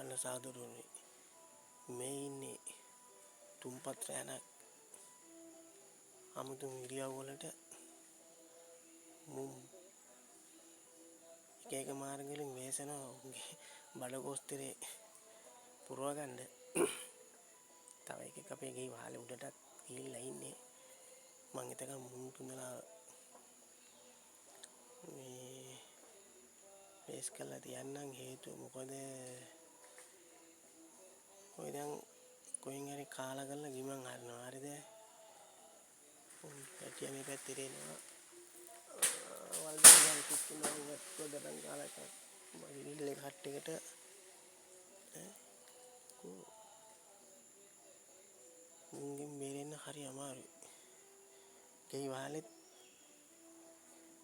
බලන්න සාදුරුවනේ මේ ඉන්නේ තුම්පත් රෑනක් අමුතු ඉරියව් වලට මුම් එක මාර්ග වලින් වෙසෙනවා උන්ගේ බඩ කොස්තරේ පුරව ගන්න. තව එකෙක් අපේ ගේ වහලේ උඩටත් ගිහිල්ලා ඉන්නේ. මං එතකම් මුම් තුනලා මේ වේස් කරලා තියන්නම් හේතුව මොකද ඔය දැන් කොහෙන් හරි කාලා කරලා ගිමන් හරිනවා හරිද? පැටියා මේ පැත්තේ එනවා. වල්දේ කිච්චුනා වදරන් කාලක මගිල්ලේ කට්ටෙකට මුංගෙන් බේරෙන්න හරි අමාරුයි. ගෙයි වහලෙත්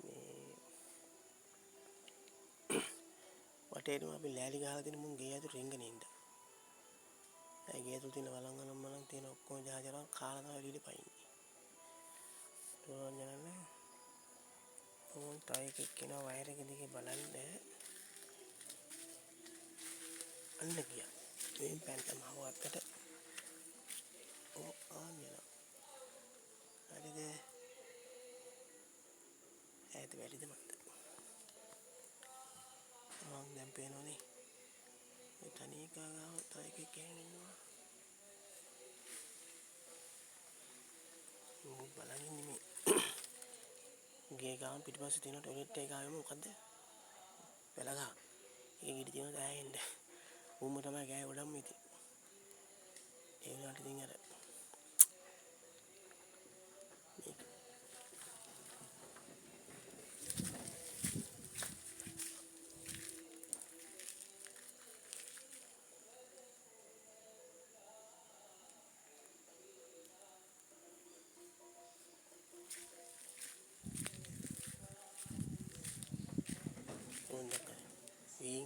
මේ වටේටම අපි ලෑලි ගහලා තියෙන මුං ගේ ඇතුළේ රින්ගගෙන ඉන්න. ඒ ගේ ඇතුළේ තියෙන වලංගනම් තියෙන ඔක්කොම ජාජරවල් කාලා තමයි එළියට පයින්නේ. තෝරන්න යන්නේ. ඕන් තව එකෙක් කෙනා වයර් එක දිගේ බලන්න අන්න ගියා. මේ පැන්ට මහවත්තට ආන්‍යලා. හරිද? ඈත වැඩිද මන්ද? මම දැන් පේනවනේ. මේ තනියකා ගාව තව එකෙක් කෙනෙක් ඉන්නවා. මොකද බලන් ඉන්නේ මේ. ගේ ගාම පිටිපස්සේ තියෙන ටොයිලට් එක ගාවෙම මොකද්ද? වෙලගා. ඒක ගිඩි තියෙනවා දැයෙන්න. උඹ තමයි ගෑවේ ගොඩක්ම ඉතින්. ඒ වුණාට ඉතින් අර ඕන්දක වී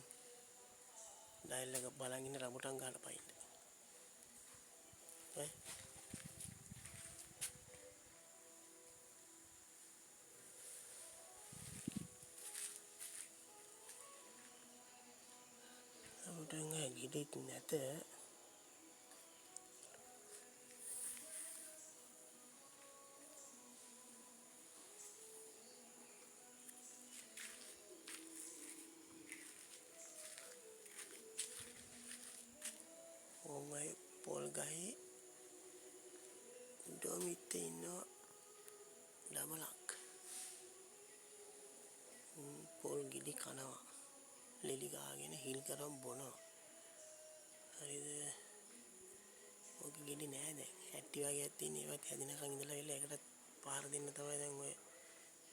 ඩයල් එක බලන් ඉන්න රඹුටන් ගන්න පයින්. ඈ රඹුටන් ගිඩෙත් නැත. ඕමයි පොල් ගහේ ඩොමිත්තේ ඉන්නවා ඩබලක්. පොල් ගිඩි කනවා. ලෙලි ගාගෙන හිල් කරන් බොනවා. හරිද? ඔක ගිඩි නෑ දැන්. ඇටි වගේක් තියෙන ඒවත් හැදිනකන් ඉඳලා වෙලා ඒකට පාර දෙන්න තමයි දැන් ඔය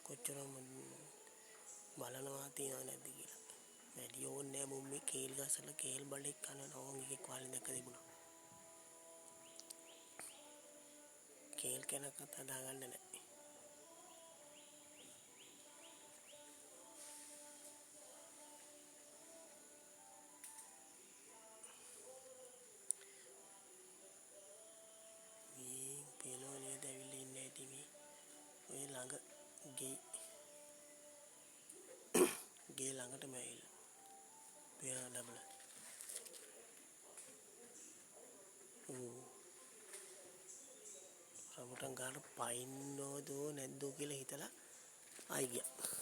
කොච්චරම බලනවා තියනව නැද්ද කියලා. වැඩි ඕනේ නෑ මුම් මේ කේල් ගසලා කේල් බඩෙක් කනවා. ඕන් එකෙක් වාලේ දැක්ක තිබුණා. කේල් කෙනක්වත් හදාගන්න නෑ. පේනව නේද ඇවිල්ලා ඉන්නේ ඇටි මේ. ඔය ළඟ ගේ ළඟටම ඇවිල්ලා. පේනවද ඩබල? රඹුටන් ගාන පයින්නෝදෝ නැද්දෝ කියලා හිතලා ආයි ගියා.